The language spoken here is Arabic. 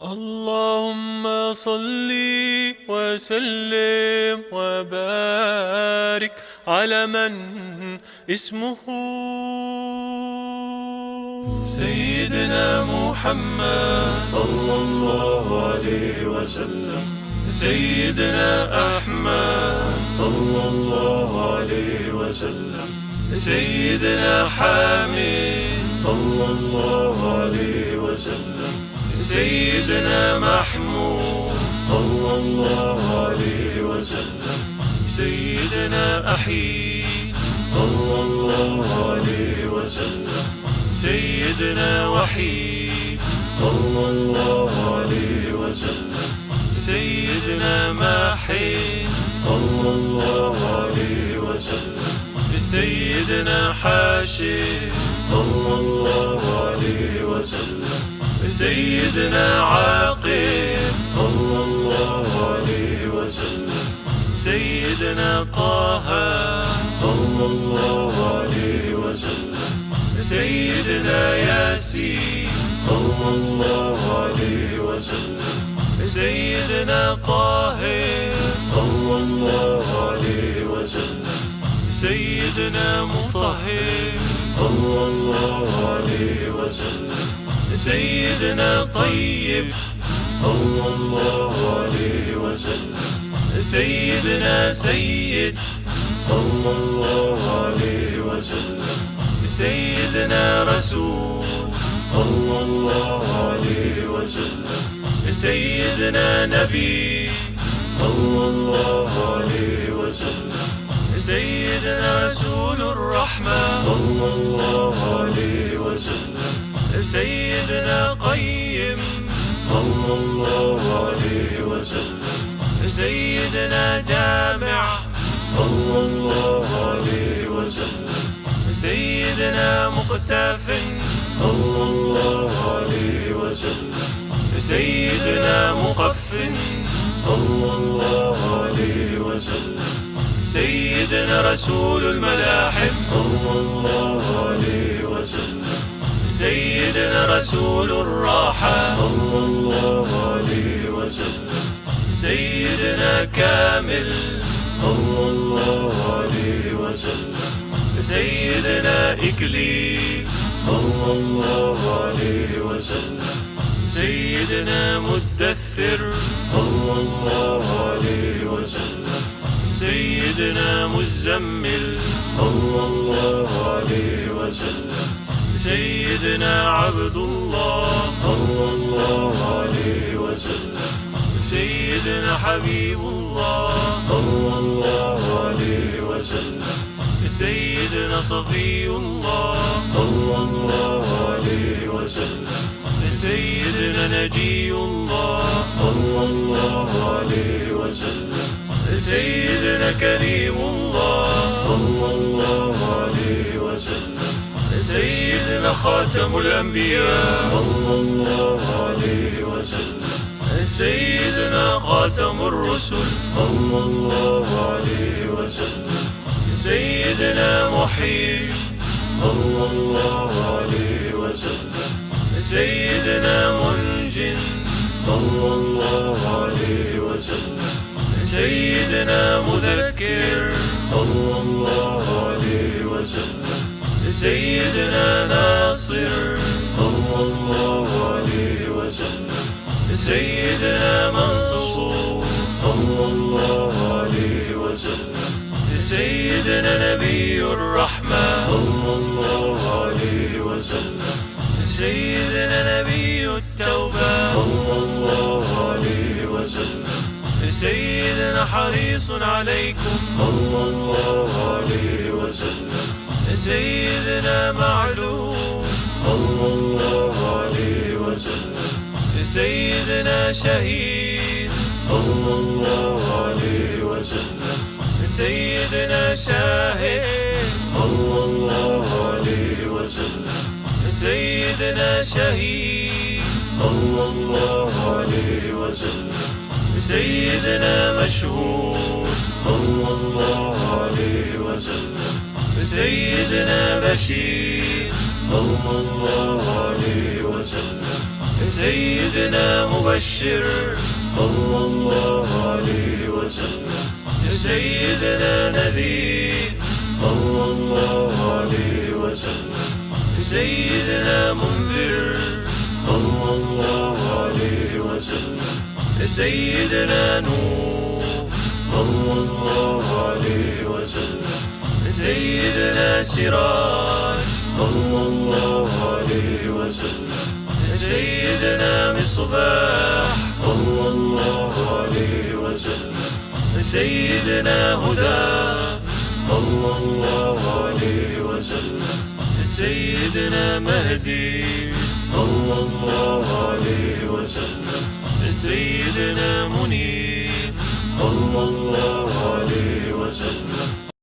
اللهم صل وسلم وبارك على من اسمه سيدنا محمد صلى الله عليه وسلم، سيدنا أحمد صلى الله عليه وسلم، سيدنا حميد صلى الله عليه وسلم، سيدنا محمود صلى الله عليه وسلم، سيدنا أحيي صلى الله عليه وسلم، سيدنا وحيد صلى الله عليه وسلم، سيدنا ماحي صلى الله عليه وسلم، سيدنا حاشي صلى الله عليه وسلم، سيدنا عاقب صلى الله عليه وسلم، سيدنا طه صلى الله عليه وسلم، سيدنا ياسين صلى الله عليه وسلم، سيدنا طاهر صلى الله عليه وسلم، سيدنا مطهر صلى الله عليه وسلم، سيدنا طيب صلى الله عليه وسلم، سيدنا سيد صلى الله عليه وسلم، سيدنا رسول صلى الله عليه وسلم، سيدنا نبي صلى الله عليه وسلم، سيدنا رسول الرحمة صلى الله عليه وسلم، سيدنا قيم صلى الله عليه وسلم، سيدنا جامع صلى الله عليه وسلم، سيدنا مقتف صلى الله عليه وسلم، سيدنا مقفن صلى الله عليه وسلم، سيدنا رسول الملاحم صلى الله عليه وسلم، سيدنا رسول الراحة صلى الله عليه وسلم، سيدنا كامل صلى الله عليه وسلم، سيدنا إكليل صلى الله عليه وسلم، سيدنا مدثر صلى الله عليه وسلم، سيدنا مزمل صلى الله عليه وسلم، سيدنا عبد الله صلى الله عليه وسلم، سيدنا حبيب الله صلى الله عليه وسلم، سيدنا صفي الله صلى الله عليه وسلم، سيدنا نجي الله صلى الله عليه وسلم، سيدنا كريم الله صلى الله عليه وسلم، سيدنا خاتم الأنبياء صلى الله عليه وسلم، سيدنا خاتم الرسل صلى الله عليه وسلم، سيدنا محيي صلى الله عليه وسلم، سيدنا منجن صلى الله عليه وسلم، سيدنا مذكر صلى الله عليه وسلم، سيدنا ناصر صلى الله عليه وسلم، سيدنا منصور صلى الله عليه وسلم، سيدنا نبي الرحمة صلى الله عليه وسلم، سيدنا نبي التوبة صلى الله عليه وسلم، سيدنا حريص عليكم صلى الله عليه وسلم، سيدنا معلوم صلى الله عليه وسلم، سيدنا شهيد صلى الله عليه وسلم، سيدنا شاهد صلى الله عليه وسلم، سيدنا شهيد صلى الله عليه وسلم، سيدنا مشهود صلى الله عليه وسلم، سيدنا بشير صلى الله عليه وسلم، سيدنا مبشر صلى الله عليه وسلم. سيدنا نذير صلى الله عليه وسلم. سيدنا منذر صلى الله عليه وسلم. سيدنا نور صلى الله عليه وسلم. سيدنا سراج صلى الله عليه وسلم. سيدنا مصباح صلى الله عليه وسلم. سيدنا هدى صلى الله عليه وسلم. سيدنا مهدي صلى الله عليه وسلم. سيدنا منير صلى الله عليه وسلم.